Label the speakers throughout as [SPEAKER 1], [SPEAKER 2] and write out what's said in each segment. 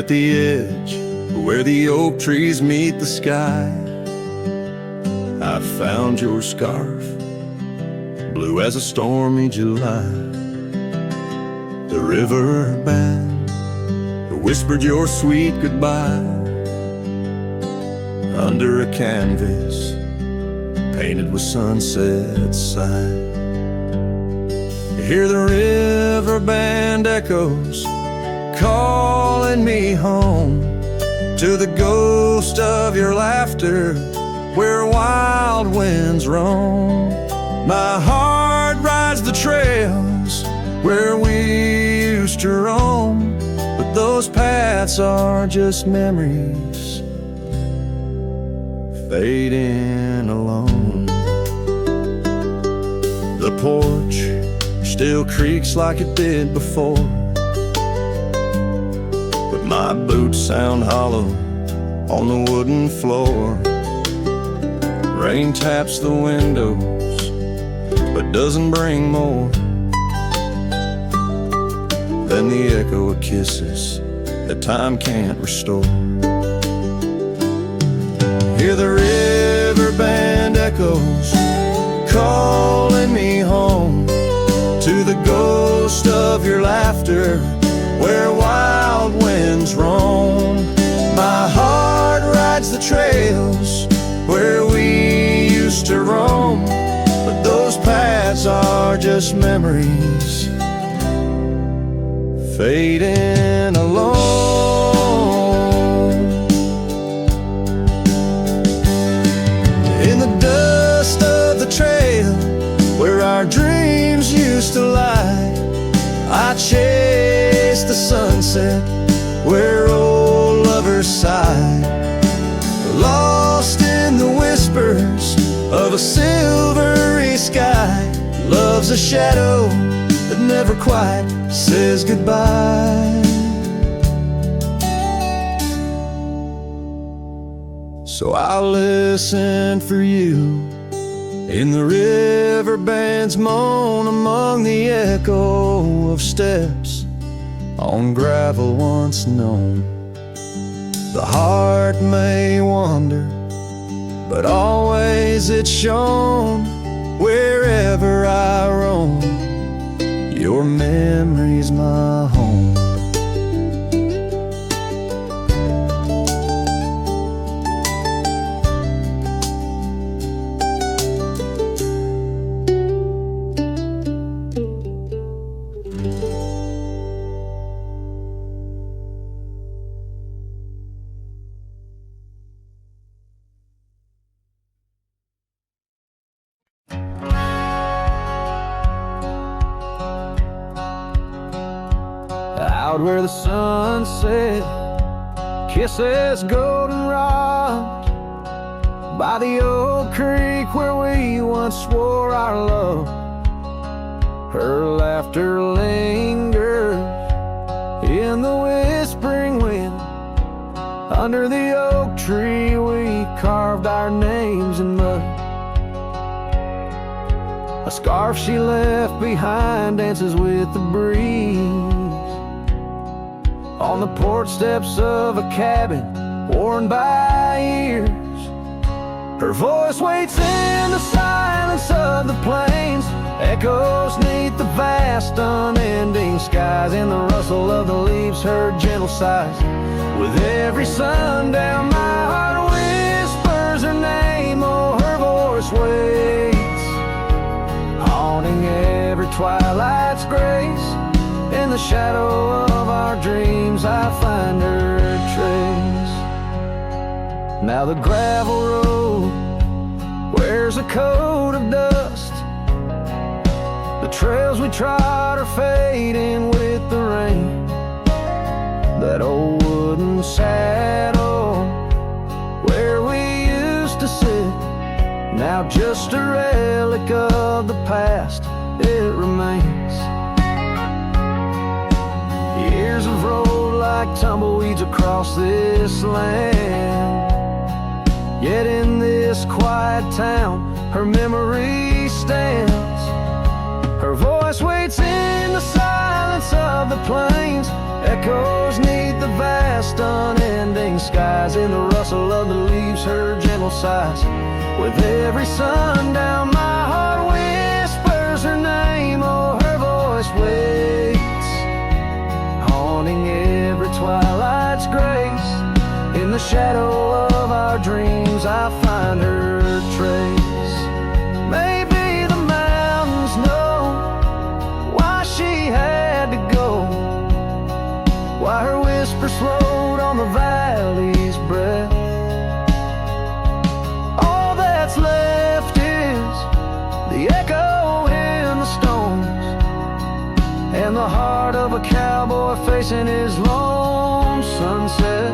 [SPEAKER 1] at the edge where the oak trees meet the sky, I found your scarf, blue as a stormy July. The riverbend whispered your sweet goodbye under a canvas painted with sunset sight. Hear the riverbend echoes calling me home to the ghost of your laughter where wild winds roam. My heart rides the trails where we used to roam, but those paths are just memories fading alone. The porch still creaks like it did before, but my boots sound hollow on the wooden floor. Rain taps the windows, but doesn't bring more than the echo of kisses that time can't restore. Hear the riverbend echoes calling me home to the ghost of your laughter where wild winds roam. My heart rides the trails where we used to roam, but those paths are just memories fading alone. In the dust of the trail where our dreams used to lie, I chase the sunset where old lovers sigh, lost in the whispers of a silvery sky. Love's a shadow that never quite says goodbye. So I'll listen for you in the riverbend's moan, among the echo of steps on gravel once known. The heart may wander, but always it's shown wherever I roam. Your memory's my home. Out where the sunset kisses goldenrod, by the old creek where we once swore our love, her laughter lingers in the whispering wind. Under the oak tree we carved our names in mud. A scarf she left behind dances with the breeze on the porch steps of a cabin worn by years. Her voice waits in the silence of the plains, echoes neath the vast unending skies. In the rustle of the leaves her gentle sighs. With every sundown my heart whispers her name. Oh, her voice waits, haunting every twilight's grace. In the shadow of our dreams I find her trace. Now the gravel road wears a coat of dust. The trails we trod are fading with the rain. That old wooden saddle where we used to sit, now just a relic of the past, it remains. Years have rolled like tumbleweeds across this land, yet in this quiet town her memory stands. Her voice waits in the silence of the plains, echoes neath the vast unending skies. In the rustle of the leaves, her gentle sighs. With every sundown, my heart whispers her name. Oh, her voice waits, haunting every twilight's grace. In the shadow of our dreams, I find her trace. Maybe the mountains know why she had to go, why her whisper slowed on the valley's breath. All that's left is the echo in the stones, and the heart of a cowboy facing his lone sunset.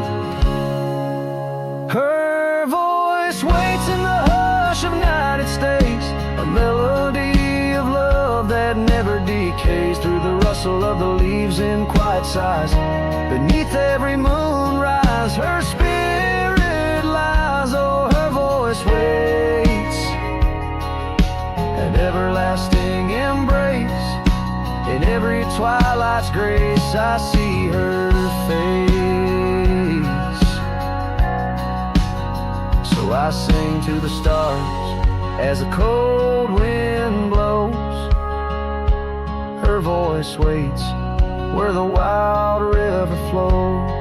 [SPEAKER 1] Her voice waits in the hush of night, it stays a melody of love that never decays. Through the rustle of the leaves in quiet sighs, beneath every moonrise, her spirit lies. Oh, her voice waits, an everlasting embrace. In every twilight's grace, I see her face. So I sing to the stars as the cold wind blows. Her voice waits where the wild river flows.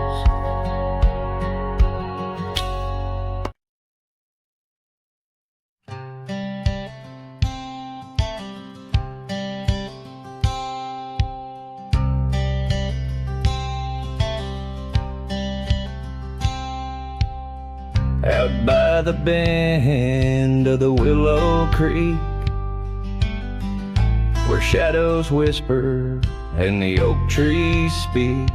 [SPEAKER 1] Out by the bend of the Willow Creek, where shadows whisper and the oak trees speak,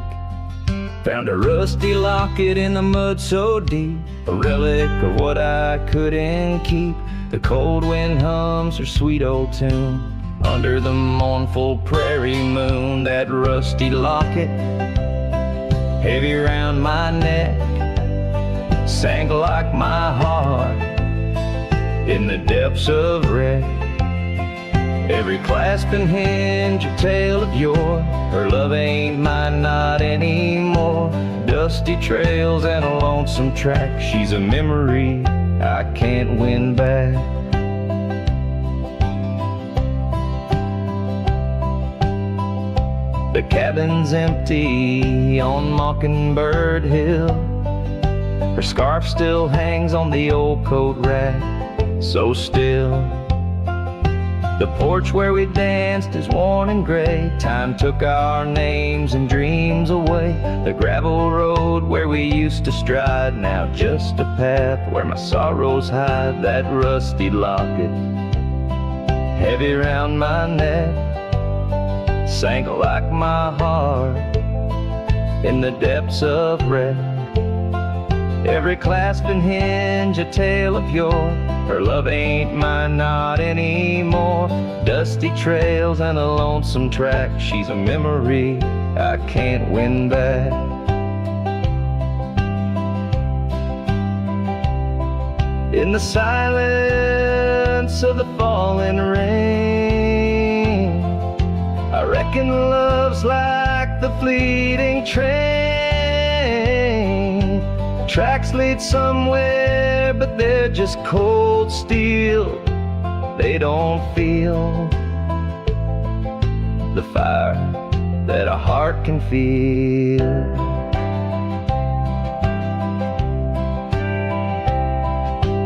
[SPEAKER 1] found a rusty locket in the mud so deep, a relic of what I couldn't keep. The cold wind hums her sweet old tune under the mournful prairie moon. That rusty locket, heavy round my neck, sank like my heart in the depths of wreck. Every clasp and hinge a tale of yore. Her love ain't mine, not anymore. Dusty trails and a lonesome track. She's a memory I can't win back. The cabin's empty on Mockingbird Hill. Her scarf still hangs on the old coat rack, so still. The porch where we danced is worn and gray. Time took our names and dreams away. The gravel road where we used to stride, now just a path where my sorrows hide. That rusty locket, heavy round my neck, sank like my heart in the depths of wreck. Every clasp and hinge a tale of yore. Her love ain't mine, not anymore. Dusty trails and a lonesome track. She's a memory I can't win back. In the silence of the falling rain, I reckon love's like the fleeting train. Tracks lead somewhere, but they're just cold steel. They don't feel the fire that a heart can feel.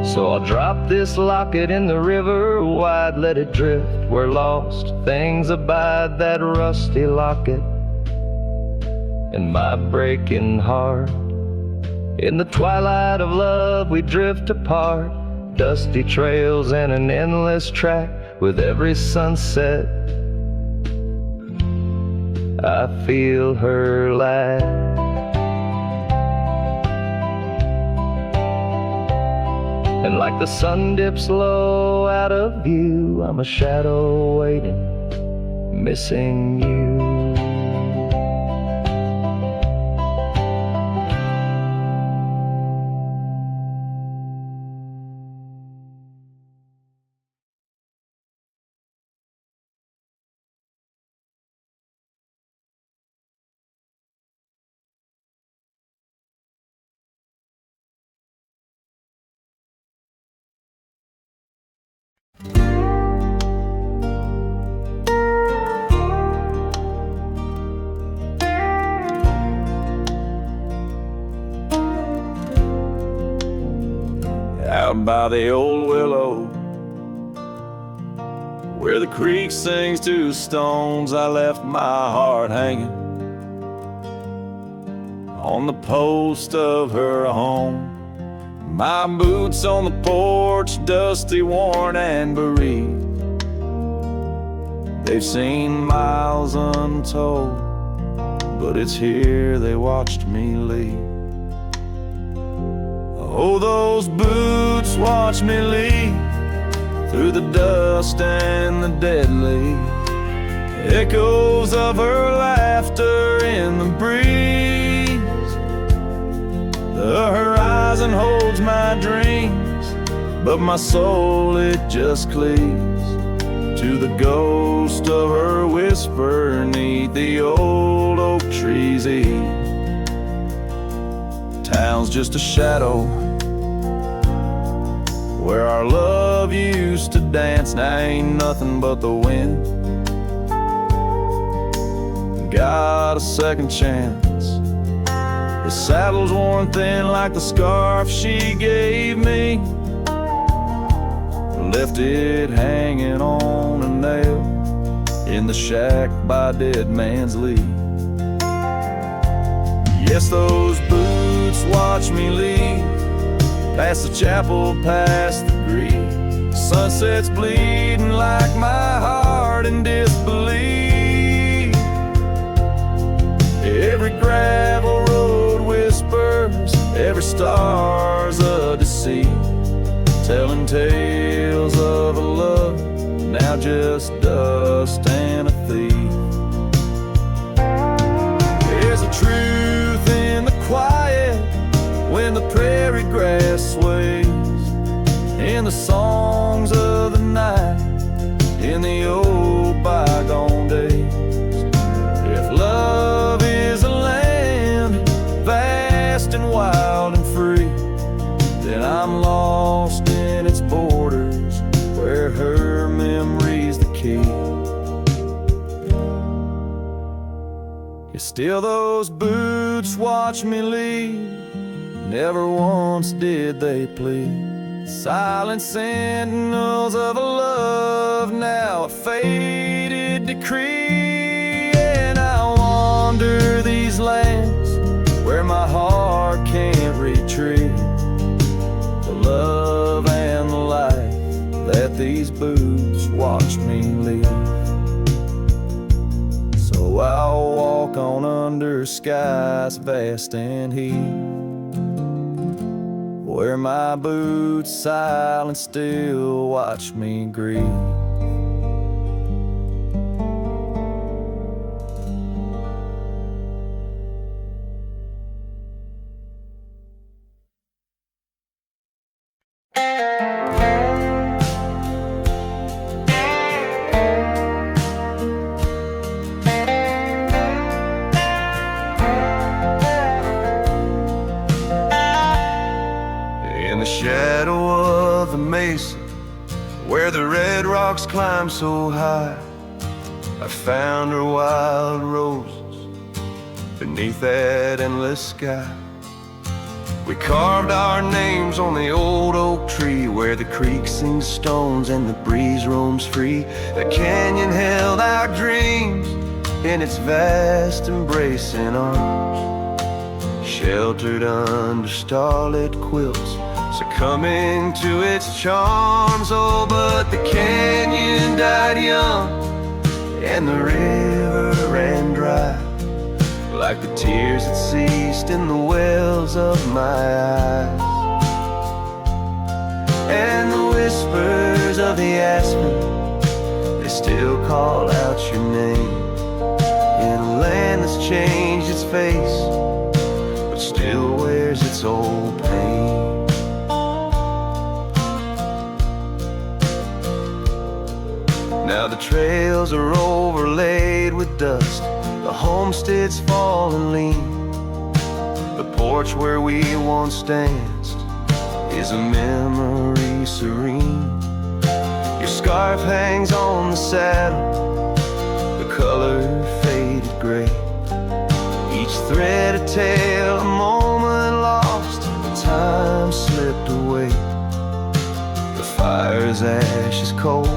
[SPEAKER 1] So I'll drop this locket in the river wide, let it drift where lost things abide. That rusty locket in my breaking heart. In the twilight of love we drift apart. Dusty trails and an endless track. With every sunset I feel her laugh. And like the sun dips low out of view, I'm a shadow waiting, missing you. out by the old willow, where the creek sings to stones. I left my heart hanging on the post of her home. My boots on the porch, dusty, worn, and bereaved. They've seen miles untold, but it's here they watched me leave. Oh, those boots watched me leave through the dust and the dead leaves. Echoes of her laughter in the breeze. The horizon holds my dreams, but my soul, it just cleaves to the ghost of her whisper 'neath the old oak tree's eave. Town's just a shadow where our love used to dance. Now ain't nothing but the wind. Got a second chance. The saddle's worn thin like the scarf she gave me. Left it hanging on a nail in the shack by Dead Man's Leave. Yes, those boots watch me leave, past the chapel, past the grief. Sunset's bleeding like my heart in disbelief. Every gravel road whispers, every star's a deceit, telling tales of a love now just dust and a thief. There's a truth in the quiet when the prairie grass sways, in the songs of the night, in the old bygone days. If love is a land vast and wild and free, then I'm lost in its borders, where her memory's the key. Yet still those boots watch me leave, never once did they plead. Silent sentinels of a love, now a faded decree. And I wander these lands where my heart can't retreat the love and the life that these boots watch me leave. So I'll walk on under skies vast and heat, where my boots silent still watch me grieve. Where the red rocks climb so high, I found her wild roses beneath that endless sky. We carved our names on the old oak tree, where the creek sings stones and the breeze roams free. The canyon held our dreams in its vast embracing arms, sheltered under starlit quilts, succumbing to its charms. Oh, but the canyon died young, and the river ran dry, like the tears that ceased in the wells of my eyes. And the whispers of the aspen, they still call out your name, in a land that's changed its face, but still wears its old pain. Now the trails are overlaid with dust, the homestead's fallen lean. The porch where we once danced is a memory serene. Your scarf hangs on the saddle, the color faded gray. Each thread a tale, a moment lost, time slipped away. fire's ashes cold,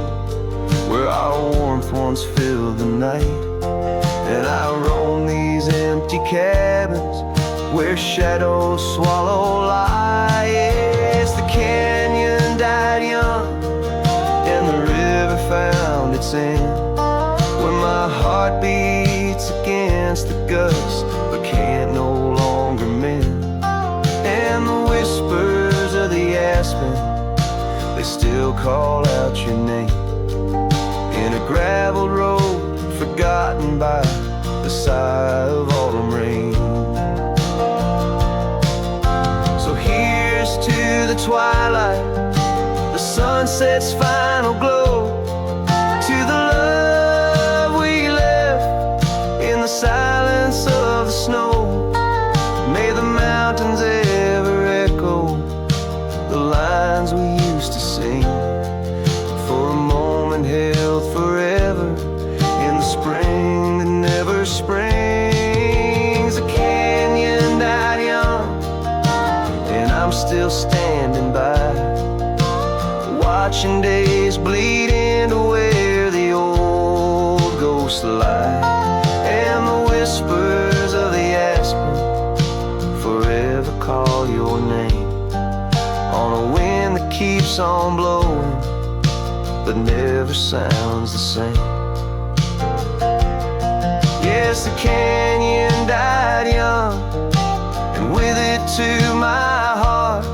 [SPEAKER 1] where our warmth once filled the night. And I roam these empty cabins where shadows swallow light. Yes, the canyon died young and the river found its end, when my heart beats against the gust but can't no longer mend. And the whispers of the aspen, they still call out your name, in a gravel road forgotten by the sigh of autumn rain. So here's to the twilight, the sunset's final glow, to the love we left in the silence of the snow. May the mountains ever echo the lines we used to sing, for a moment held forever in the spring that never springs. The canyon died young and I'm still standing by, watching days bleed into where the old ghosts lie. And the whispers of the aspen forever call your name, on a wind that keeps on blowing but never sounds the same. Yes, the canyon died young, and with it to my heart,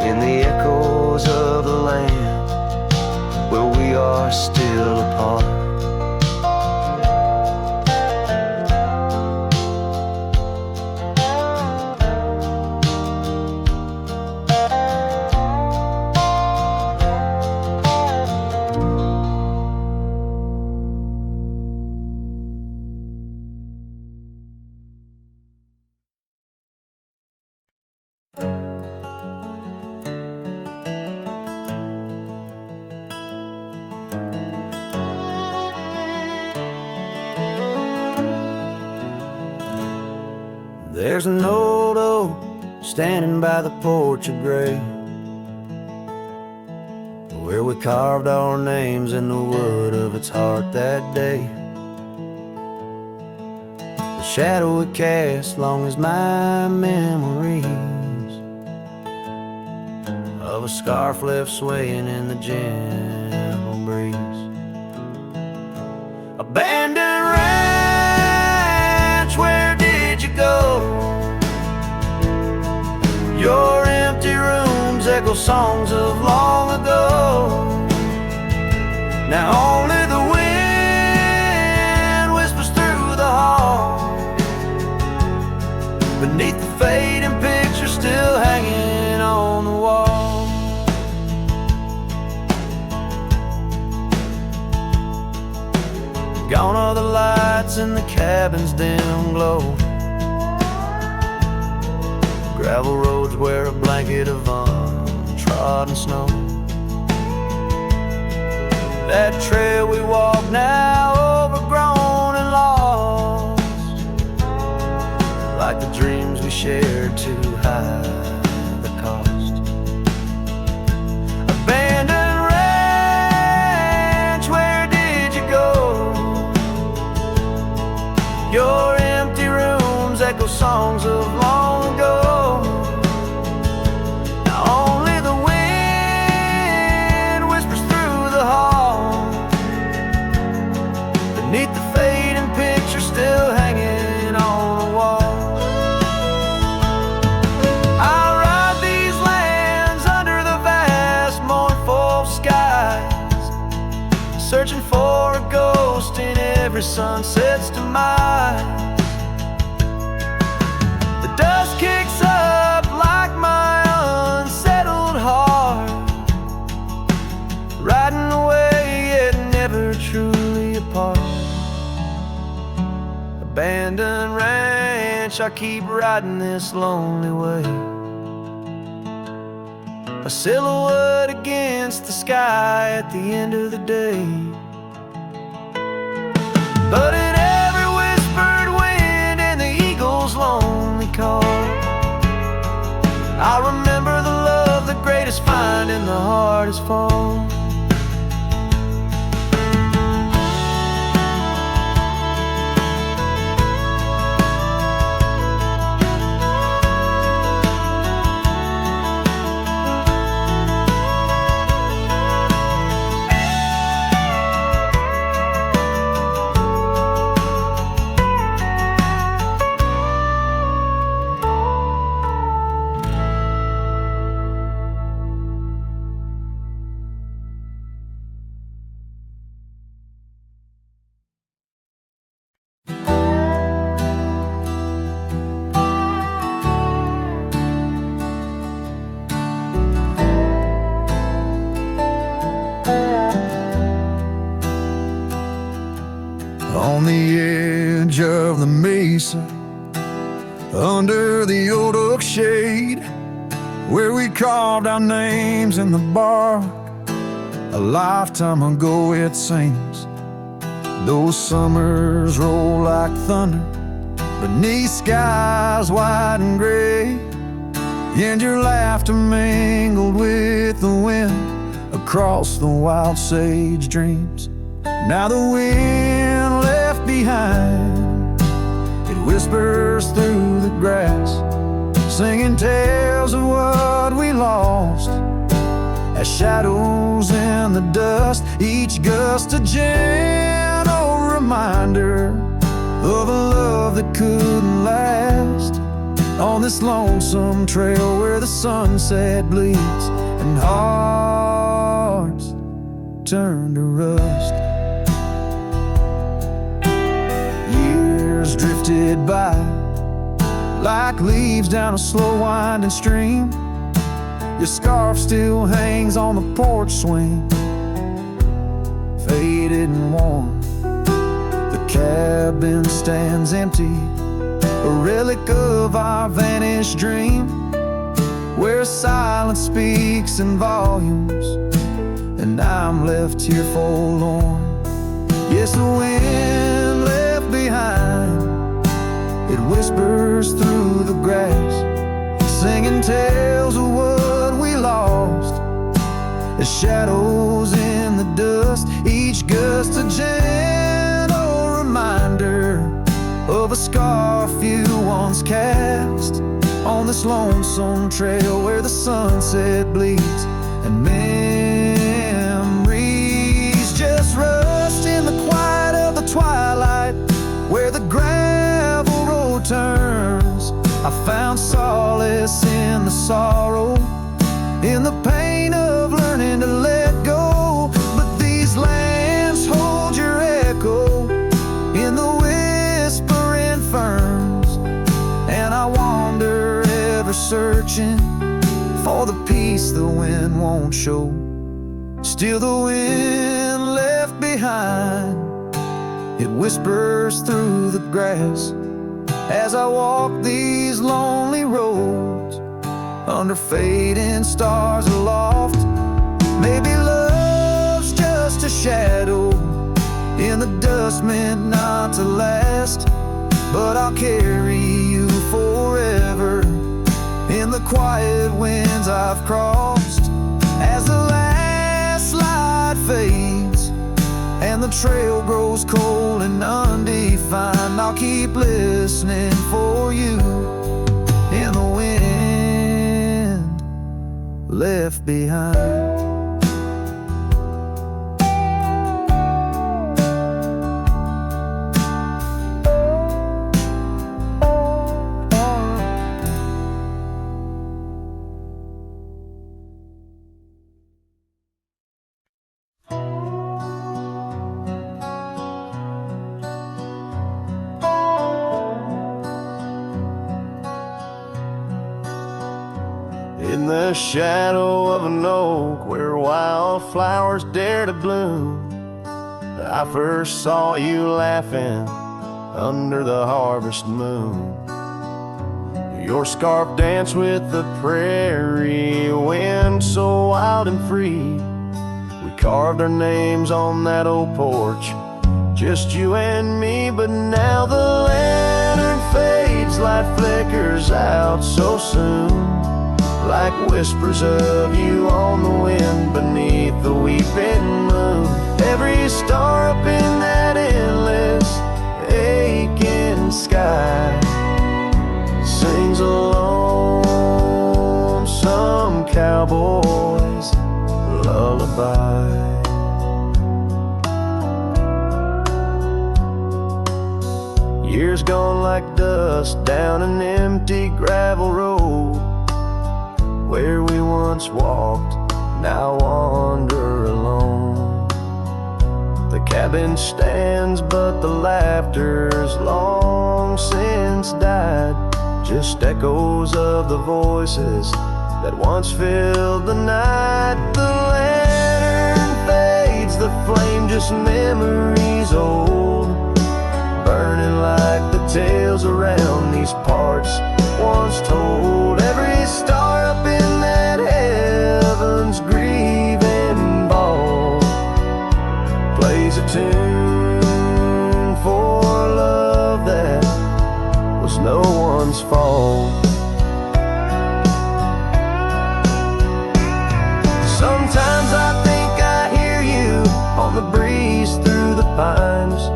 [SPEAKER 1] in the echoes of the land where we are still apart. There's an old oak standing by the porch of gray, where we carved our names in the wood of its heart that day. The shadow it cast long as my memories of a scarf left swaying in the gentle breeze. Abandoned ranch, where did you go? Your empty rooms echo songs of long ago. Now only the wind whispers through the hall, beneath the fading picture still hanging on the wall. Gone are the lights in the cabin's dim glow, gravel roads wear a blanket of untrodden snow. That trail we walk now overgrown and lost, like the dreams we shared too high the cost. Abandoned ranch, where did you go? Your empty rooms echo songs of long ago. Beneath the fading picture still hanging on the wall. I ride these lands under the vast mournful skies, searching for a ghost in every sunset's demise. The dust kicks up like my unsettled heart, riding away yet never truly apart. Abandoned ranch, I keep riding this lonely way, a silhouette against the sky at the end of the day. But in every whispered wind and the eagle's lonely call, I remember the love the greatest find
[SPEAKER 2] when the heart is full.
[SPEAKER 1] On the edge of the mesa, under the old oak shade, where we carved our names in the bark, a lifetime ago it seems. Those summers roll like thunder beneath skies white and gray, and your laughter mingled with the wind across the wild sage dreams. Now the wind left behind, it whispers through the grass, singing tales of what we lost as shadows in the dust. Each gust a gentle reminder of a love that couldn't last. On this lonesome trail where the sunset bleeds and hearts turn to rust. Years drifted by like leaves down a slow winding stream. Your scarf still hangs on the porch swing, faded and worn. The cabin stands empty, a relic of our vanished dream, where silence speaks in volumes, and I'm left here forlorn. Yes, the wind left behind, it whispers through the grass, singing tales of what we lost as shadows in the dust. Each gust a gentle reminder of a scarf you once cast on this lonesome trail where the sunset bleeds and memories just rust in the quiet of the twilight. Where the gravel road turns, I found solace in the sorrow, in the pain of learning to let go. But these lands hold your echo in the whispering ferns, and I wander ever searching for the peace the wind won't show. Still the wind left behind, it whispers through the grass as I walk these lonely roads under fading stars aloft. Maybe love's just a shadow in the dust meant not to last, but I'll carry you forever in the quiet winds I've crossed. As the last light fades and the trail grows cold and undefined, I'll keep listening for you in the wind left behind.
[SPEAKER 2] In the shadow of an oak where wildflowers dare to bloom, I first saw you laughing under the harvest moon. Your scarf danced with the prairie wind so wild and free. We carved our names on that old porch, just you and me. But now the lantern fades, light flickers out so soon, like whispers of you on the wind beneath the weeping moon. Every star up in that endless aching sky sings a lonesome cowboy's lullaby. Years gone like dust down an empty gravel road, where we once walked, now wander alone. The cabin stands, but the laughter's long since died, just echoes of the voices that once filled the night. The lantern fades, the flame just memories old, burning like the tales around these parts once told. Every star up in that heaven's grieving ball plays a tune for love that was no one's fault. Sometimes I think I hear you on the breeze through the pines,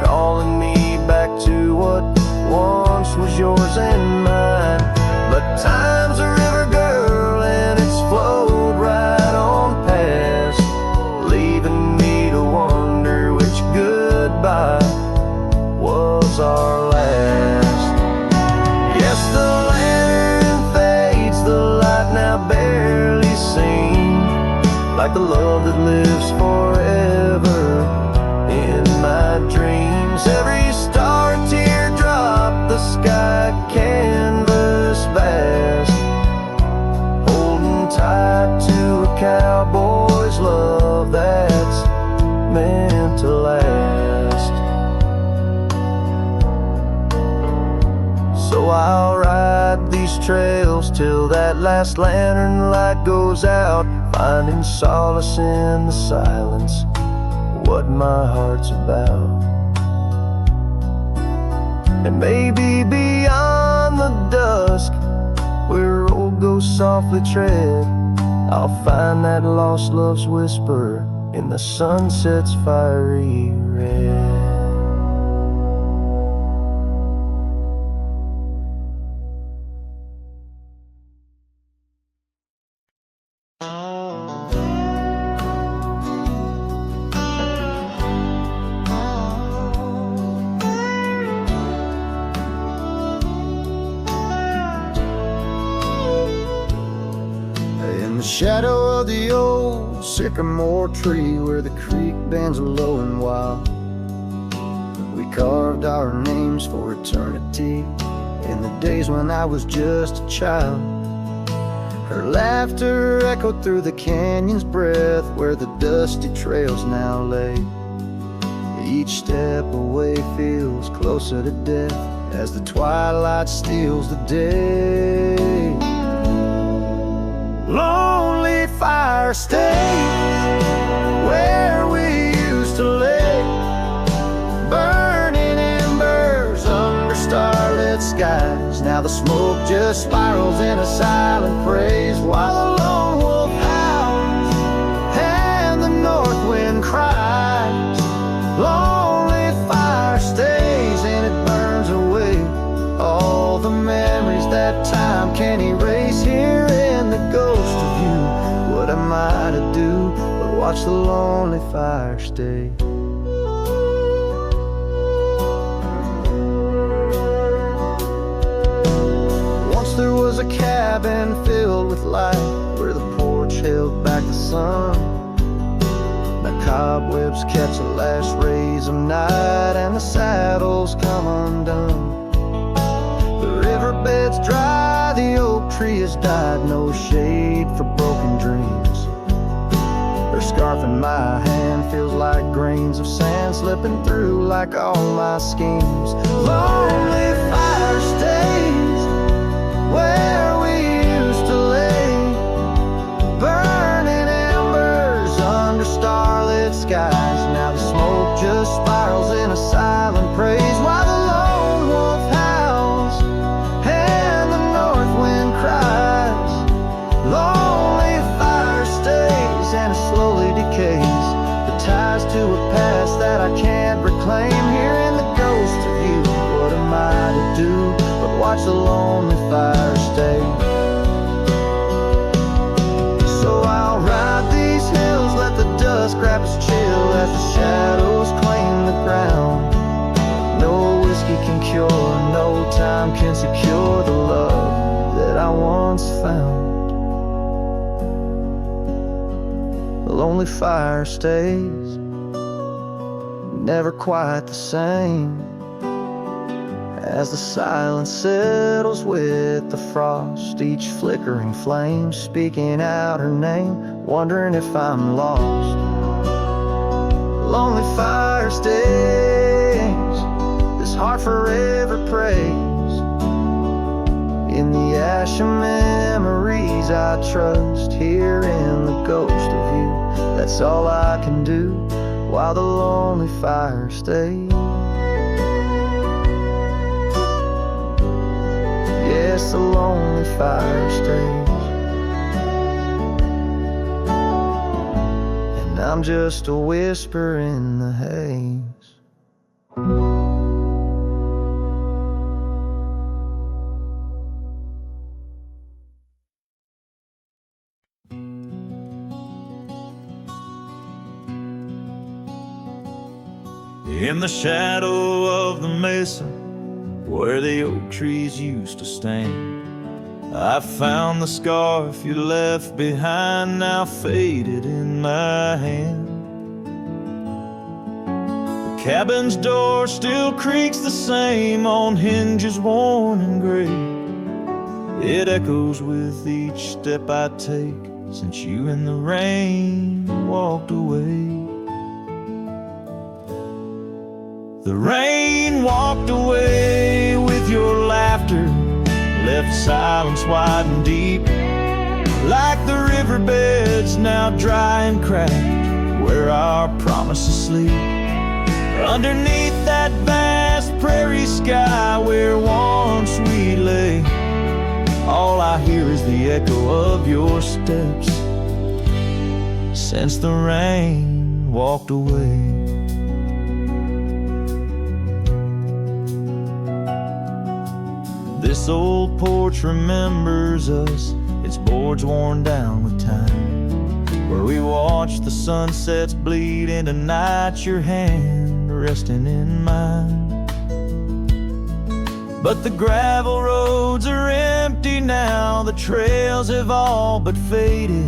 [SPEAKER 2] calling me back to what once was yours and mine. But time's a river, girl, and it's flowed right on past, leaving me to wonder which goodbye was our last. Yes, the lantern fades, the light now barely seen, like the love that lives forever in my dreams. Every star a teardrop, the sky canvas vast, holding tight to a cowboy's love that's meant to last. So I'll ride these trails till that last lantern light goes out, finding solace in the silence, what my heart's about. And maybe beyond the dusk, where road goes softly tread, I'll find that lost love's whisper in the sunset's fiery red.
[SPEAKER 1] Shadow of the old sycamore tree, where the creek bends low and wild, we carved our names for eternity in the days when I was just a child. Her laughter echoed through the canyon's breath, where the dusty trails now lay. Each step away feels closer to death as the twilight steals the day. Lonely fire stays where we used to lay, burning embers under starlit skies. Now the smoke just spirals in a silent praise, while the lone wolf howls and the north wind cries. Lonely fire stays and it burns away all the memories that time can't erase. Here in the ghost of you, what am I to do but watch the lonely fire stay? Once there was a cabin filled with light, where the porch held back the sun. Now cobwebs catch the last rays of night, and the saddles come undone. The riverbed's dry, the oak tree has died, no shade for broken dreams. Her scarf in my hand feels like grains of sand slipping through like all my schemes. Lonely fire stays where we used to lay, burning embers under starlit skies. Now the smoke just spirals in a silent praise, while the lone wolf howls and the north wind cries. yes, a lonely fire stays. So I'll ride these hills, let the dust grab its chill as the shadows claim the ground. No whiskey can cure, no time can secure the love that I once found. A lonely fire stays, never quite the same, as the silence settles with the frost, each flickering flame speaking out her name, wondering if I'm lost. A lonely fire stays, this heart forever prays. In the ash of memories I trust, here in the ghost of you. That's all I can do while the lonely fire stays. Yes, the lonely fire stays, and I'm just a whisper in the haze.
[SPEAKER 3] In the shadow of the mesa, where the oak trees used to stand, I found the scarf you left behind, now faded in my hand. The cabin's door still creaks the same on hinges worn and gray. It echoes with each step I take since you in the rain walked away. The rain walked away with your laughter, left silence wide and deep, like the riverbeds now dry and cracked, where our promises sleep. Underneath that vast prairie sky where once we lay, all I hear is the echo of your steps since the rain walked away. This old porch remembers us, its boards worn down with time, where we watched the sunsets bleed into night, your hand resting in mine. But the gravel roads are empty now, the trails have all but faded,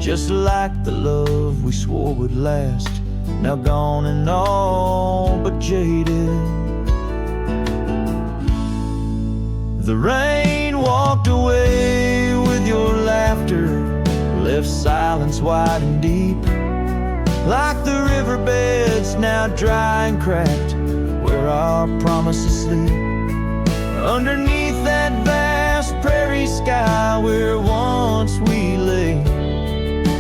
[SPEAKER 3] just like the love we swore would last, now gone and all but jaded. The rain walked away with your laughter, left silence wide and deep, like the riverbeds now dry and cracked, where our promises sleep. Underneath that vast prairie sky where once we lay,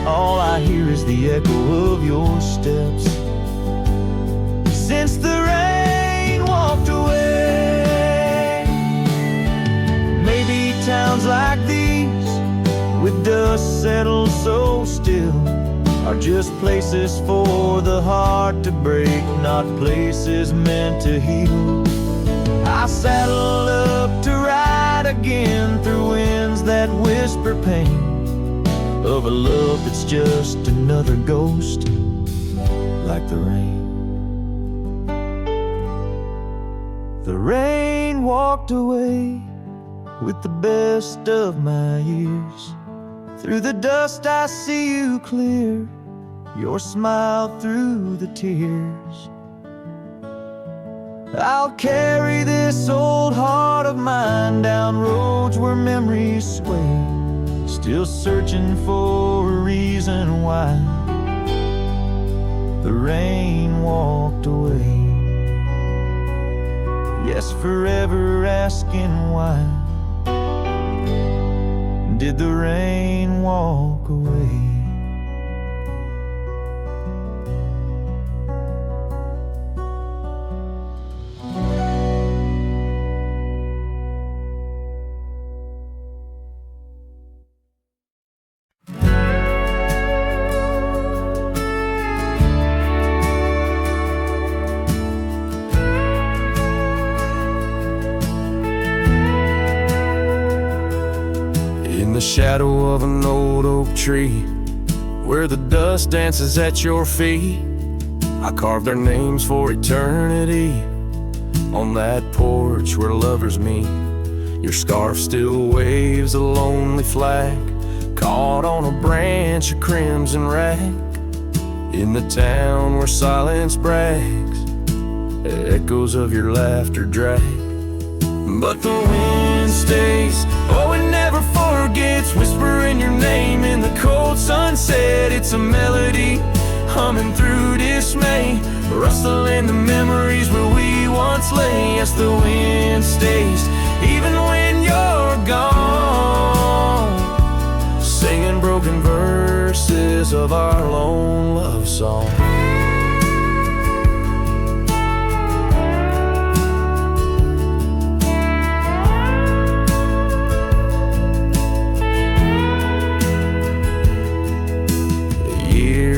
[SPEAKER 3] all I hear is the echo of your steps since the rain walked away. Maybe towns like these, with dust settled so still, are just places for the heart to break, not places meant to heal. I saddle up to ride again through winds that whisper pain of a love that's just another ghost, like the rain. The rain walked away with the best of my years. Through the dust I see you clear, your smile through the tears. I'll Carry this old heart of mine down roads where memories sway, still searching for a reason why the rain walked away. Yes, forever asking why did the rain walk away?
[SPEAKER 1] shadow of an old oak tree, where the dust dances at your feet. I carved their names for eternity on that porch where lovers meet. Your scarf still waves a lonely flag, caught on a branch of crimson rag, in the town where silence brags, echoes of your laughter drag. But the wind stays, oh it never forgets, whispering your name in the cold sunset. It's a melody humming through dismay, rustling the memories where we once lay. Yes, the wind stays, even when you're gone, singing broken verses of our lone love song.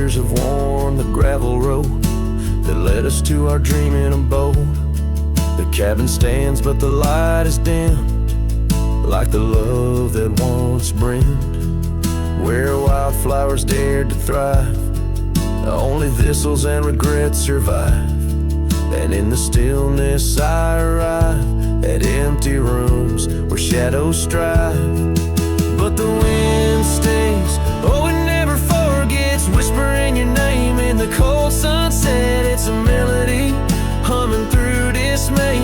[SPEAKER 1] Have worn the gravel road that led us to our dreaming abode. The cabin stands but the light is dimmed, like the love that once brimmed, where wildflowers dared to thrive. Only thistles and regrets survive, and in the stillness I arrive at empty rooms where shadows strive. But the wind stays, oh it never forgets, whispering your name in the cold sunset. It's a melody humming through dismay,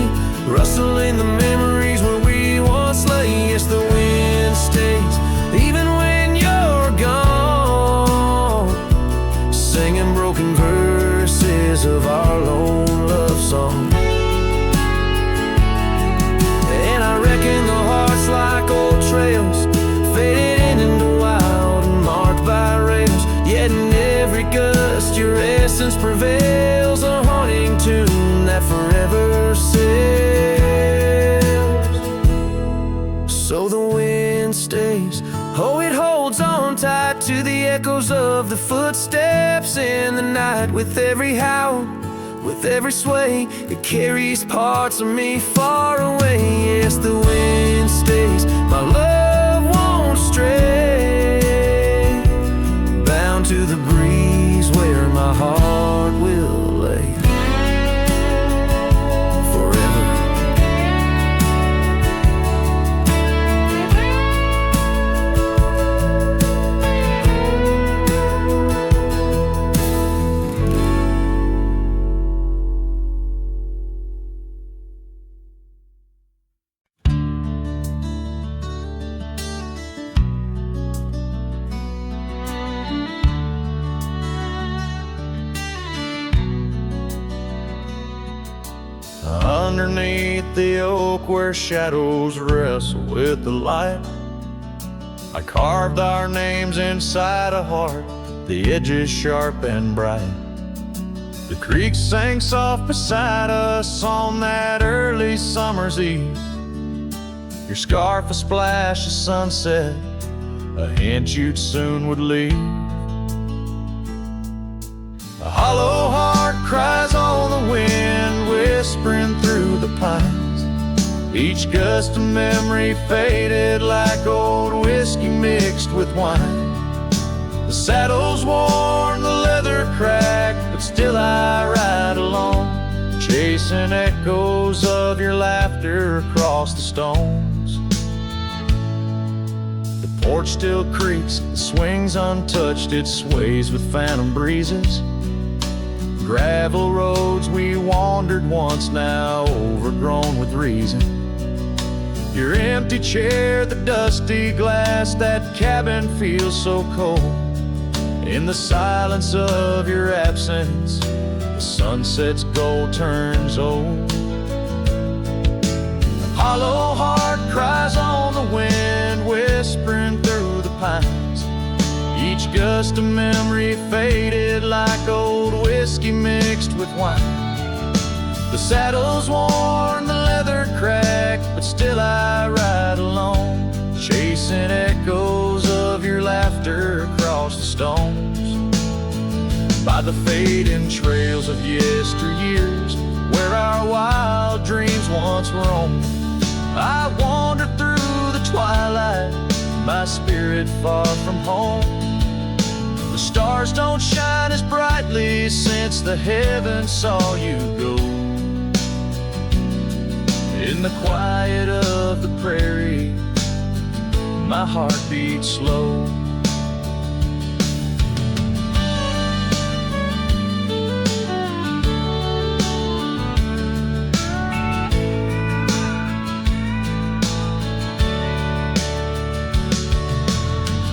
[SPEAKER 1] rustling the memories where we once lay. Yes, the wind stays, even when you're gone, singing broken verses of our lone love song. And I reckon the heart's like old trails, faded into wild and marked by rails, yet in every gust your essence prevails, a haunting tune that forever sails. So the wind stays, oh it holds on tight to the echoes of the footsteps in the night. With every howl, with every sway, it carries parts of me far away. Yes, the wind stays, my love won't stray, bound to the breeze where my heart will lay forever.
[SPEAKER 3] Underneath the oak where shadows wrestle with the light, I carved our names inside a heart, the edges sharp and bright. The creek sang soft beside us on that early summer's eve, your scarf a splash of sunset, a hint you'd soon would leave. A hollow heart cries on the wind, whispering through the pines. Each gust of memory faded like old whiskey mixed with wine. The saddle's worn, the leather cracked, but still I ride along, chasing echoes of your laughter across the stones. The porch still creaks, the swings untouched, it sways with phantom breezes. Gravel roads we wandered once, now overgrown with reason. Your empty chair, the dusty glass, that cabin feels so cold. In the silence of your absence, the sunset's gold turns old. A hollow heart cries on the wind, whispering through the pines. Each gust of memory faded like old whiskey mixed with wine. The saddle's worn, the leather cracked, but still I ride alone, chasing echoes of your laughter across the stones. By the fading trails of yesteryears, where our wild dreams once roamed, I wandered through the twilight, my spirit far from home. The stars don't shine as brightly since the heavens saw you go. In the quiet of the prairie, my heart beats slow.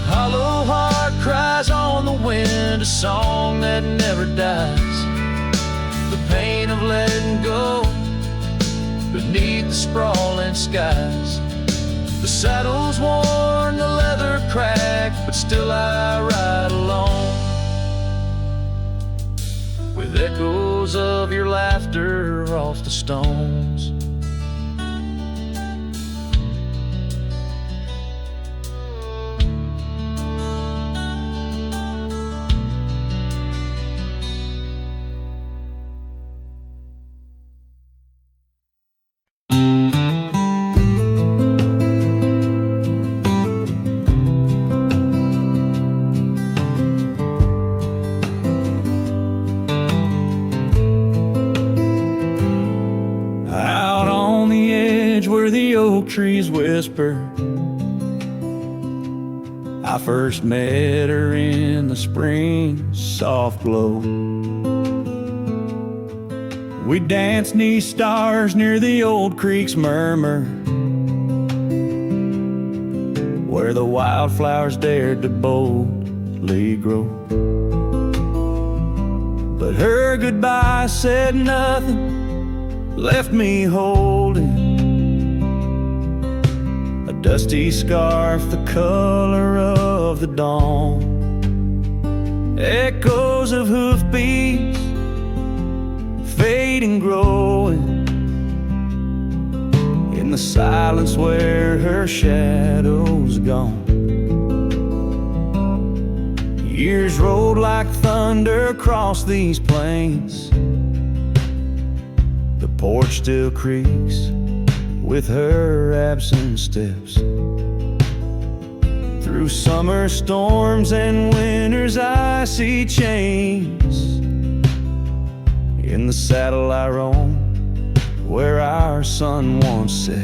[SPEAKER 3] Hollow heart cries on the wind, a song that never dies. The pain of letting go beneath the sprawling skies. The saddle's worn, the leather cracked, but still I ride along, with echoes of your laughter off the stones. Trees whisper, I first met her in the spring soft glow. We danced 'neath stars near the old creek's murmur, where the wildflowers dared to boldly grow. But her goodbye said nothing, left me holding dusty scarf, the color of the dawn. Echoes of hoofbeats, fading, growing in the silence where her shadow's gone. Years rolled like thunder across these plains. The porch still creaks with her absent steps. Through summer storms and winter's icy chains, in the saddle I roam, where our sun once set.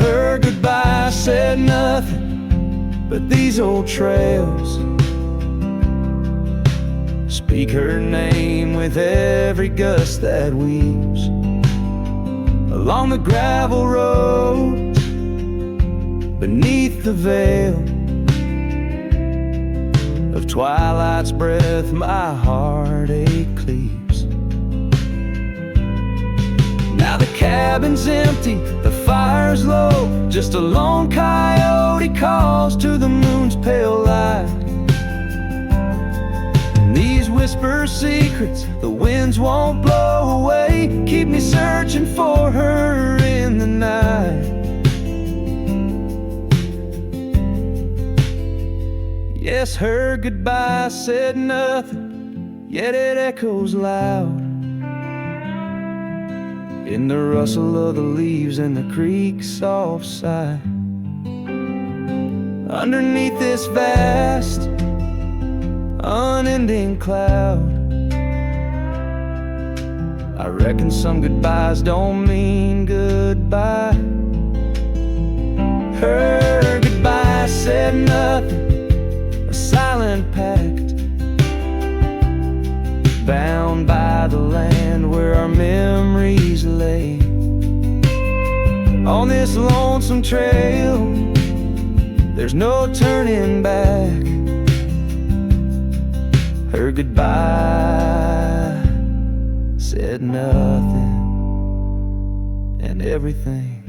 [SPEAKER 3] Her goodbye said nothing, but these old trails speak her name with every gust that weaves along the gravel roads, beneath the veil of twilight's breath, my heartache cleaves. Now the cabin's empty, the fire's low, just a lone coyote calls to the moon's pale light. These whisper secrets the winds won't blow away, keep me searching for her in the night. Yes, her goodbye said nothing, yet it echoes loud in the rustle of the leaves and the creek's soft sigh. Underneath this vast unending cloud, I reckon some goodbyes don't mean goodbye. Her goodbye said nothing, a silent pact, bound by the land where our memories lay. On this lonesome trail, there's no turning back. Her goodbye said nothing, and everything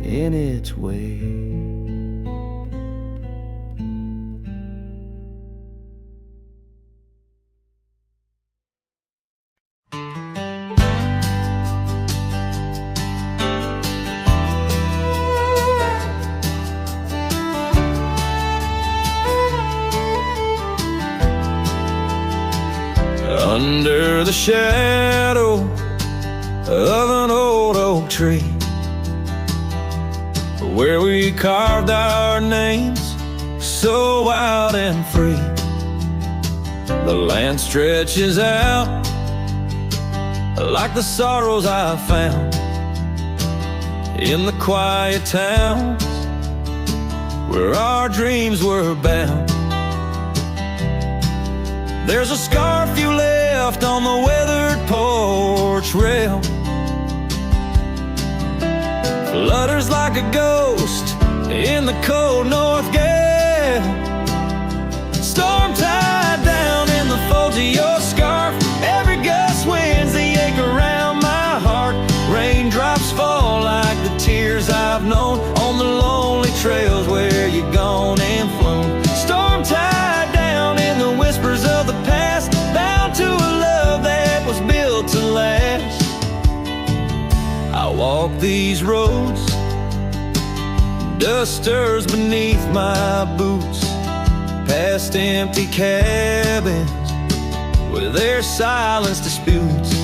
[SPEAKER 3] in its way. Under the shadow of an old oak tree, where we carved our names so wild and free. The land stretches out like the sorrows I found in the quiet towns where our dreams were bound. There's a scarf you left on the weathered porch rail, flutters like a ghost in the cold north gale. Storm tied down in the folds of your scarf, every gust winds the ache around my heart. Raindrops fall like the tears I've known on the lonely trails where you've gone and flown. Storm tied down in the whispers of the past, bound to a love that was built to last. I walk these roads, dust stirs beneath my boots, past empty cabins with their silence disputes.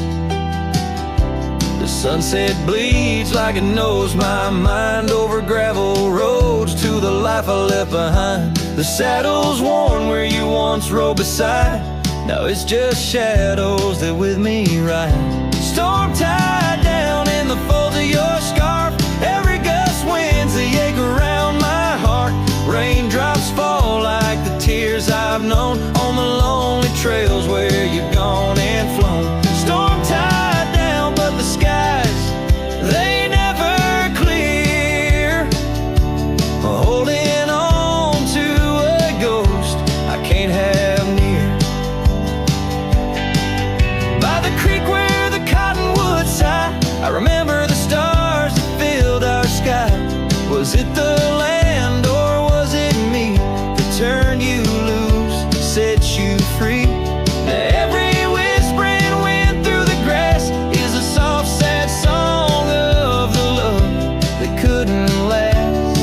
[SPEAKER 3] The sunset bleeds like it knows my mind over gravel roads to the life I left behind. The saddle's worn where you once rode beside, now it's just shadows that with me ride. Storm tied down in the folds of your scarf, every gust winds the ache around my heart. Raindrops fall like the tears I've known on the lonely trails where you've gone and flown. Storm tied down, but the skies, they never clear. Holding on to a ghost I can't have near. By the creek where the cottonwoods sigh, I remember the stars that filled our sky. Was it the land or was it me that turned you loose, set you free? Every whispering wind through the grass is a soft, sad song of the love that couldn't last.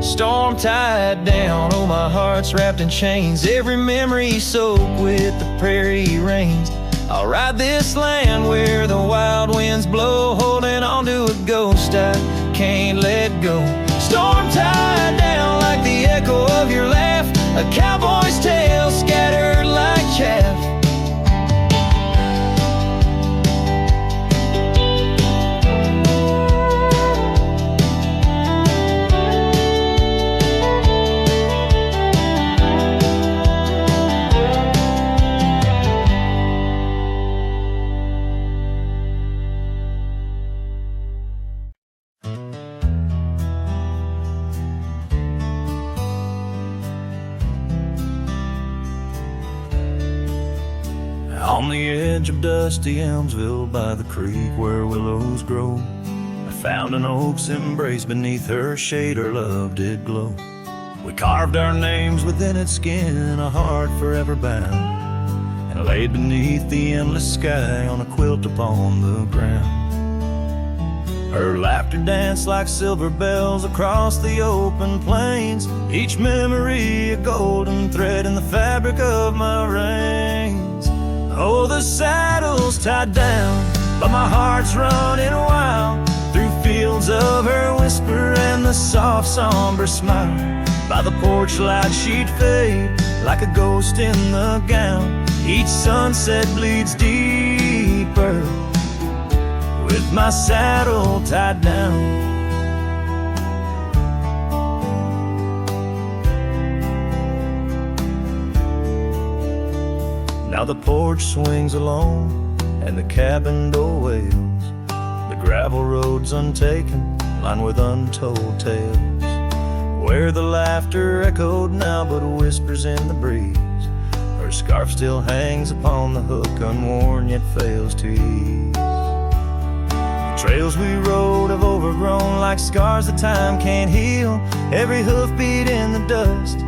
[SPEAKER 3] Storm tied down, oh my heart's wrapped in chains, every memory soaked with the prairie rains. I'll ride this land where the wild winds blow, holding on to a ghost I can't let go. Storm tied down like the echo of your laugh, a cowboy's tale scattered like chaff. On the edge of dusty Elmsville by the creek where willows grow, I found an oak's embrace, beneath her shade her love did glow. We carved our names within its skin, a heart forever bound, and laid beneath the endless sky on a quilt upon the ground. Her laughter danced like silver bells across the open plains, each memory a golden thread in the fabric of my reins. Oh, the saddle's tied down, but my heart's running wild through fields of her whisper and the soft, somber smile. By the porch light she'd fade like a ghost in the gown. Each sunset bleeds deeper with my saddle tied down. Now the porch swings alone and the cabin door wails, the gravel road's untaken, lined with untold tales, where the laughter echoed now but whispers in the breeze. Her scarf still hangs upon the hook, unworn yet fails to ease. The trails we rode have overgrown like scars that time can't heal, every hoofbeat in the dust,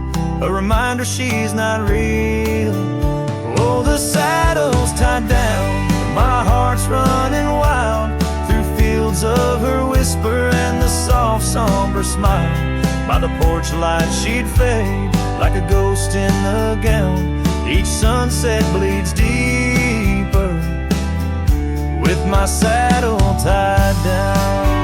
[SPEAKER 3] a reminder she's not real. Oh, the saddle's tied down, my heart's running wild through fields of her whisper and the soft, somber smile. By the porch light she'd fade like a ghost in the gown. Each sunset bleeds deeper with my saddle tied down.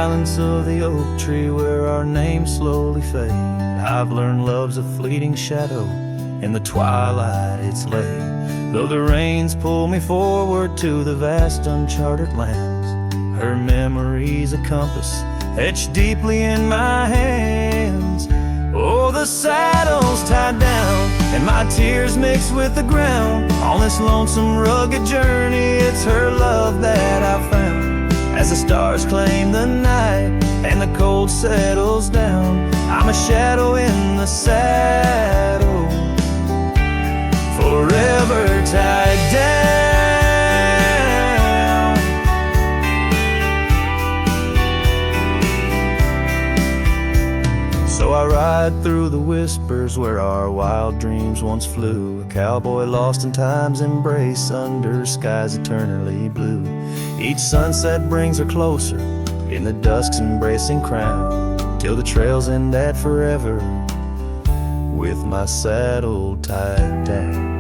[SPEAKER 3] silence of the oak tree where our names slowly fade, I've learned love's a fleeting shadow. In the twilight it's late, though the rains pull me forward to the vast uncharted lands. Her memory's a compass etched deeply in my hands. Oh, the saddle's tied down and my tears mix with the ground. On this lonesome rugged journey, it's her love that I found. As the stars claim the night and the cold settles down, I'm a shadow in the saddle, forever tied down. So I ride through the whispers where our wild dreams once flew, a cowboy lost in time's embrace under skies eternally blue. Each sunset brings her closer in the dusk's embracing crown, till the trails end at forever with my saddle tied down.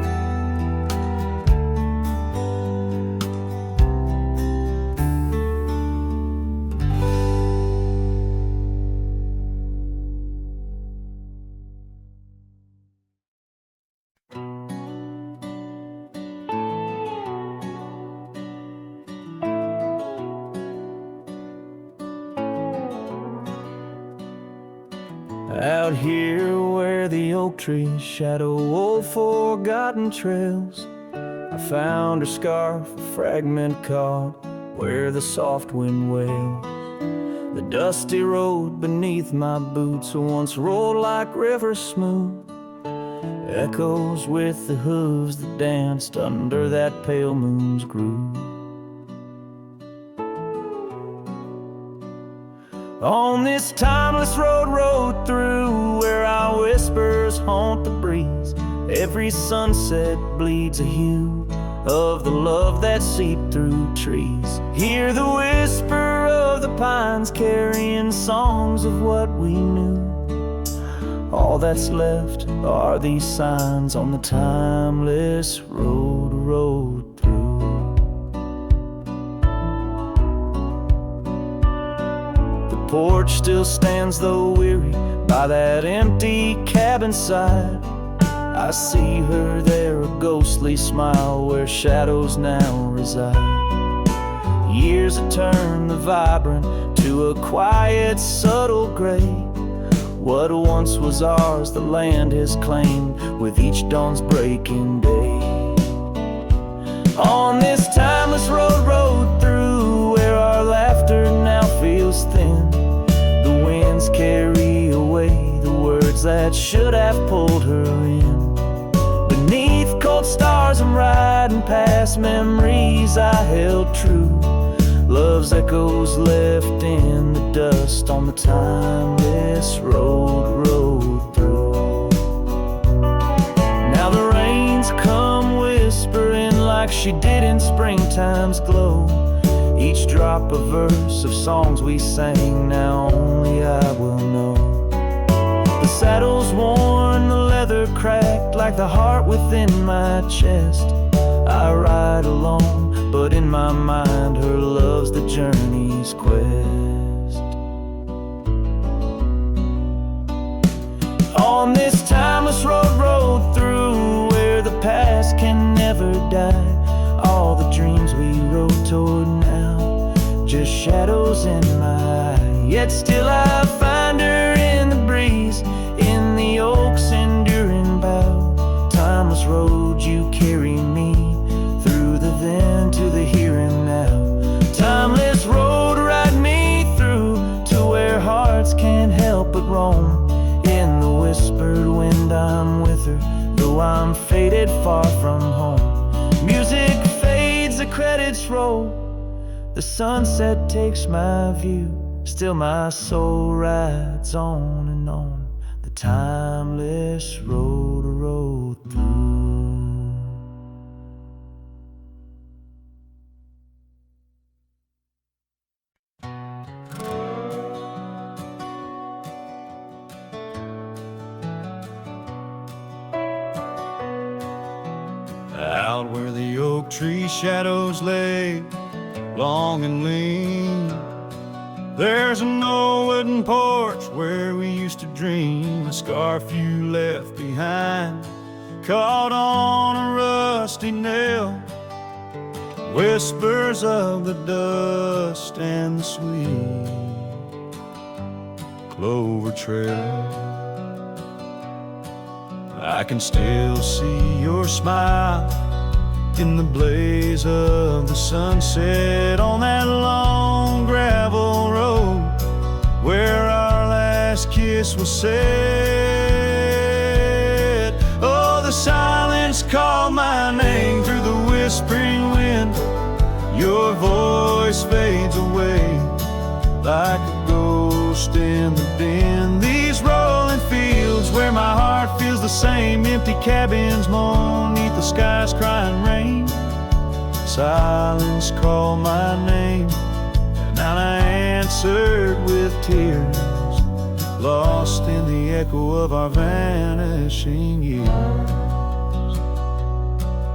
[SPEAKER 3] Out here where the oak trees shadow old forgotten trails, I found her scarf, a fragment caught where the soft wind wails. The dusty road beneath my boots once rolled like rivers smooth, echoes with the hooves that danced under that pale moon's groove. On this timeless road rode through where our whispers haunt the breeze, every sunset bleeds a hue of the love that seeped through trees. Hear the whisper of the pines carrying songs of what we knew. All that's left are these signs on the timeless road rode through. Porch still stands though weary by that empty cabin side. I see her there, a ghostly smile where shadows now reside. Years have turned the vibrant to a quiet, subtle gray. What once was ours, the land has claimed with each dawn's breaking day. On this timeless road rode through where our laughter now feels thin. Winds carry away the words that should have pulled her in. Beneath cold stars I'm riding past memories I held true, love's echoes left in the dust on the timeless road rode through. Now the rains come whispering like she did in springtime's glow, each drop a verse of songs we sang, now only I will know. The saddle's worn, the leather cracked like the heart within my chest. I ride alone, but in my mind her love's the journey's quest. On this timeless road rode through where the past can never die, all the dreams we rode toward now, just shadows in my eye. Yet still I find her in the breeze, in the oak's enduring bough. Timeless road, you carry me through the then to the here and now. Timeless road, ride me through to where hearts can't help but roam. In the whispered wind I'm with her, though I'm faded far from home. Music fades, the credits roll, the sunset takes my view, still my soul rides on and on, the timeless road rode through. Out where the oak tree shadows lay, long and lean, There's an old wooden porch where we used to dream, a scarf you left behind, caught on a rusty nail, whispers of the dust and the sweet clover trail. I can still see your smile in the blaze of the sunset on that long gravel road where our last kiss was said. Oh, the silence called my name through the whispering wind. Your voice fades away like a ghost in the din. These rolling fields where my heart feels the same, empty cabins moan neath the sky's crying rain. Silence called my name, and I answered with tears, lost in the echo of our vanishing years.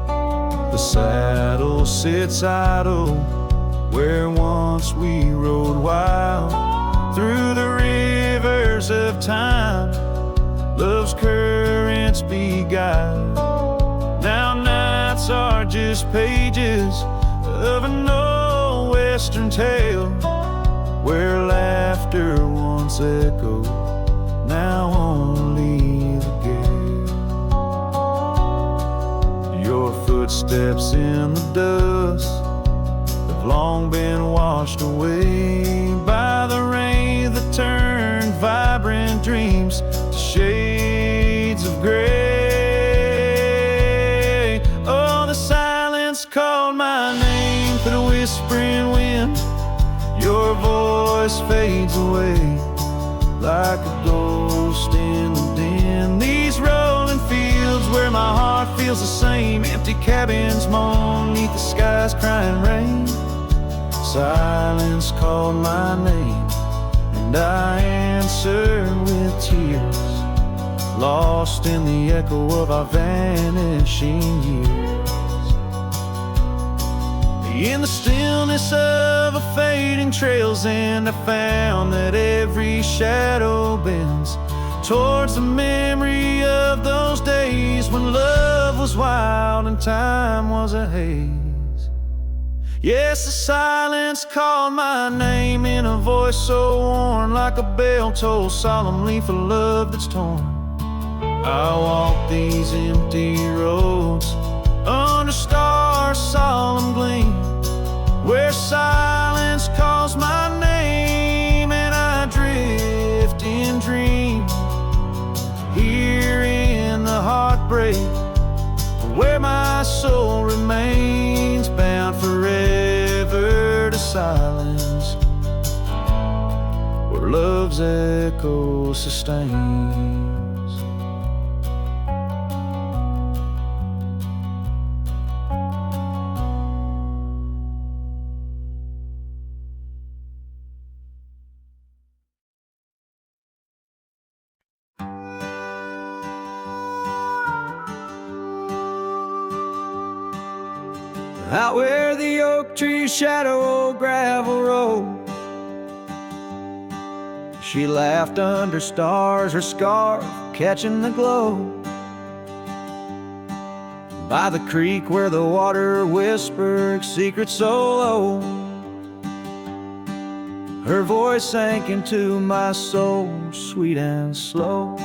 [SPEAKER 3] The saddle sits idle where once we rode wild through the rivers of time. Love's currents beguiled. Now nights are just pages of an old western tale where laughter once echoed, now only the gale. Your footsteps in the dust have long been washed away by the rain that turned vibrant dreams to shades of gray. Oh, the silence called my name through the whispering wind. Your voice fades away like a ghost in the din. These rolling fields where my heart feels the same, empty cabins moan neath the sky's crying rain. Silence called my name, and I answered with tears, lost in the echo of our vanishing years. In the stillness of a fading trail's end, I found that every shadow bends towards the memory of those days when love was wild and time was a haze. Yes, the silence called my name in a voice so worn, like a bell toll solemnly for love that's torn. I walk these empty roads under stars' solemn gleam, where silence calls my name and I drift in dream. Here in the heartbreak, where my soul remains bound forever to silence, where love's echo sustains.
[SPEAKER 1] Out where the oak trees shadow old gravel road, she laughed under stars, her scarf catching the glow. By the creek where the water whispered secrets so low, her voice sank into my soul, sweet and slow.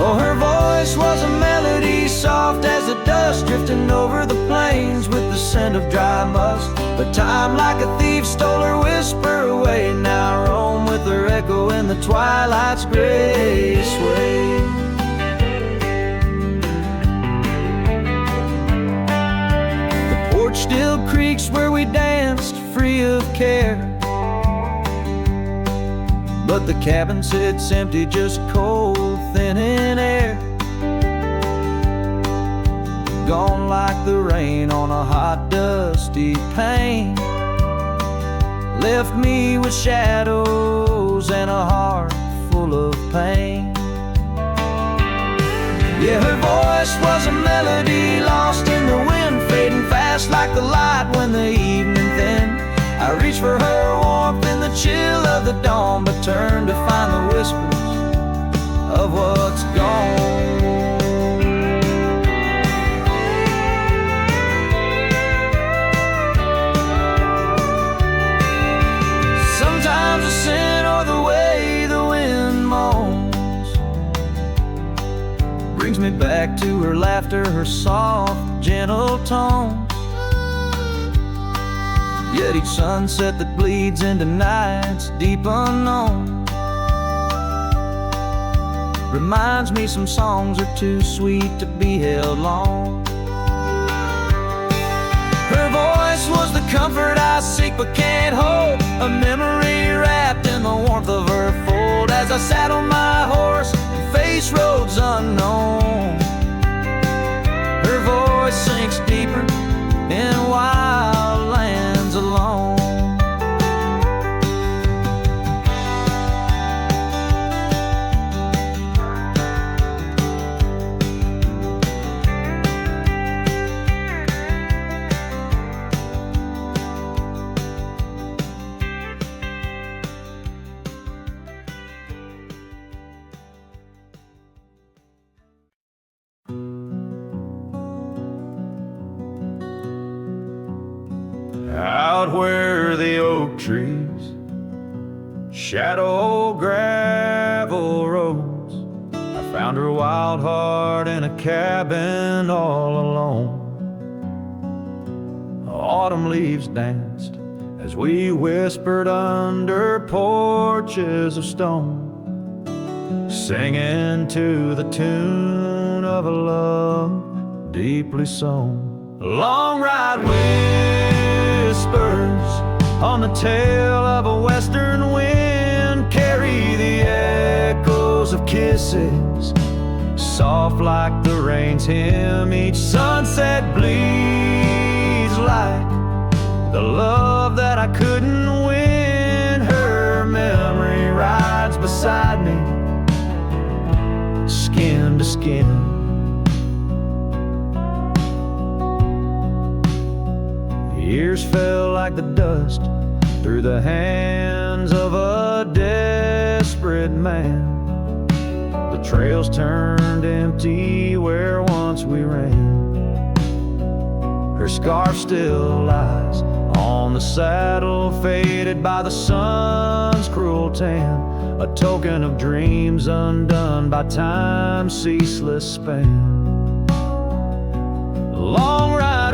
[SPEAKER 1] Oh, her voice was a melody, soft as the dust drifting over the plains with the scent of dry musk. But time like a thief stole her whisper away. Now I roam with her echo in the twilight's gray sway. The porch still creaks where we danced free of care, but the cabin sits empty, just cold, thin in air. Gone like the rain on a hot, dusty pane, left me with shadows and a heart full of pain. Yeah, her voice was a melody lost in the wind, fading fast like the light when the evening thinned. I reached for her
[SPEAKER 3] of the dawn, but turn to find the whispers of what's gone. Sometimes the scent or the way the wind moans brings me back to her laughter, her soft, gentle tones. Yet each sunset that bleeds into nights deep unknown reminds me some songs are too sweet to be held long. Her voice was the comfort I seek but can't hold, a memory wrapped in the warmth of her fold. As I sat on my horse and faced roads unknown, her voice sinks deeper in wild lands alone. Out where the oak trees shadow gravel roads, I found her wild heart in a cabin all alone. Autumn leaves danced as we whispered under porches of stone, singing to the tune of a love deeply sown. Long ride whispers on the tail of a western wind carry the echoes of kisses, soft like the rain's hymn. Each sunset bleeds like the love that I couldn't win. Her memory rides beside me, skin to skin. Years fell like the dust through the hands of a desperate man. The trails turned empty where once we ran. Her scarf still lies on the saddle, faded by the sun's cruel tan, a token of dreams undone by time's ceaseless span. Long ride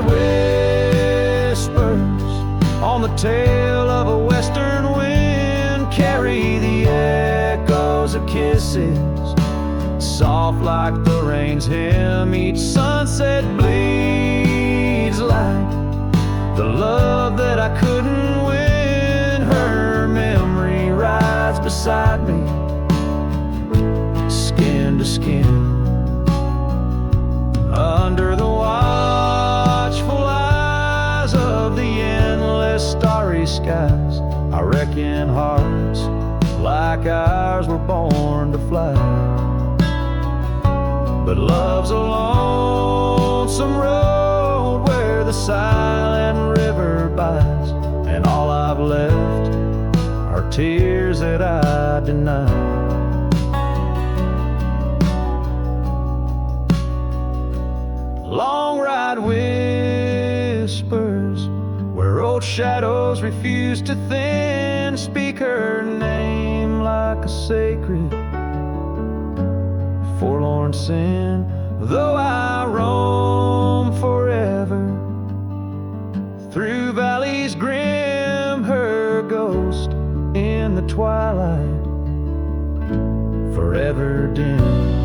[SPEAKER 3] on the tail of a western wind carry the echoes of kisses, soft like the rain's hymn. Each sunset bleeds like the love that I couldn't win. Her memory rides beside me, skin to skin. Under the watchful eyes of the endless starry skies, I reckon hearts like ours were born to fly. But love's a lonesome road where the silent river bides, and all I've left are tears that I deny. Long ride whispers where old shadows refuse to thin, speak her name like a sacred forlorn sin. Though I roam forever through valleys grim, her ghost in the twilight forever dim.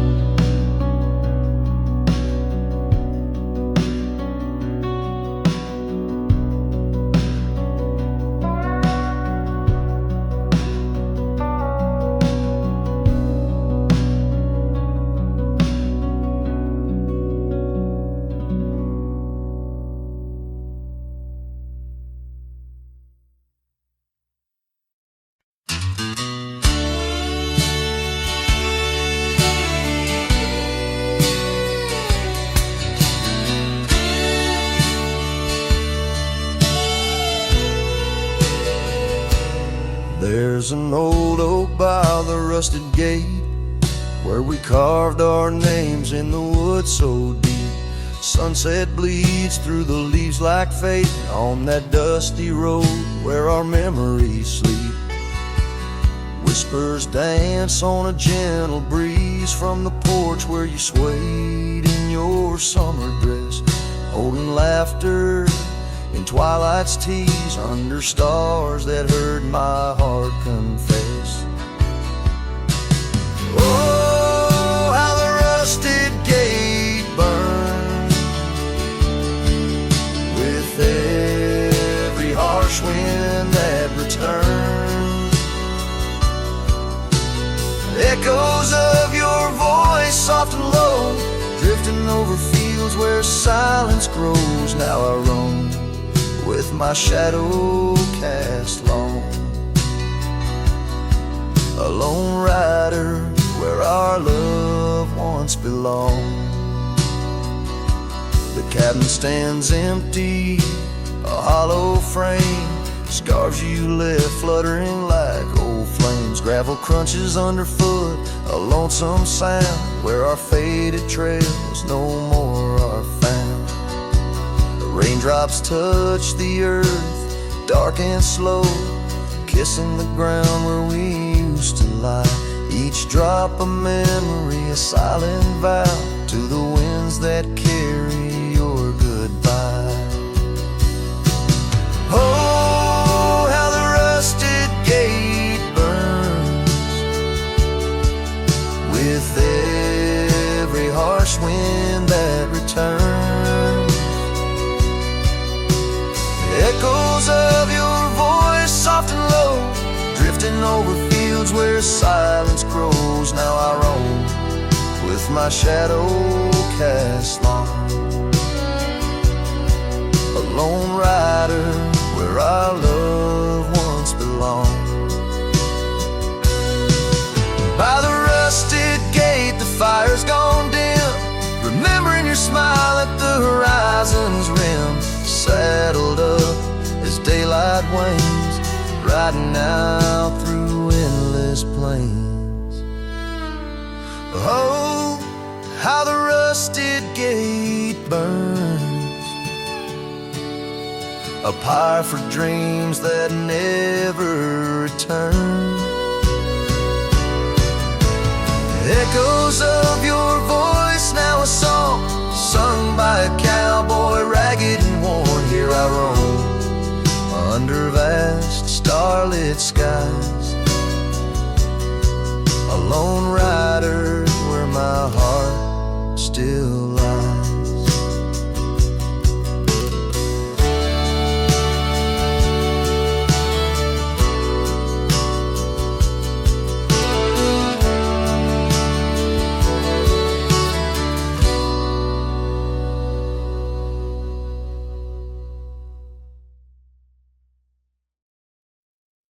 [SPEAKER 1] There's an old oak by the rusted gate where we carved our names in the wood so deep. Sunset bleeds through the leaves like fate on that dusty road where our memories sleep. Whispers dance on a gentle breeze from the porch where you swayed in your summer dress, holding laughter in twilight's tease under stars that heard my heart confess. Oh, how the rusted gate burns with every harsh wind that returns. Echoes of your voice, soft and low, drifting over fields where silence grows. Now I roam with my shadow cast long, a lone rider where our love once belonged. The cabin stands empty, a hollow frame, scars you left fluttering like old flames. Gravel crunches underfoot, a lonesome sound where our faded trails no more are found. The raindrops touch the earth, dark and slow, kissing the ground where we used to lie. Each drop a memory, a silent vow to the winds that carry your goodbye. Oh, how the rusted gate burns with every harsh wind that returns. Echoes of your voice, soft and low, drifting over fields where silence grows. Now I roam with my shadow cast long, a lone rider where our love once belonged. By the rusted gate the fire's gone dim, remembering your smile at the horizon's rim. Saddled up as daylight wanes, riding out through endless plains. Oh, how the rusted gate burns, a pyre for dreams that never return. Echoes of your voice, now a song sung by a cowboy, ragged and worn. Here I roam under vast starlit skies, a lone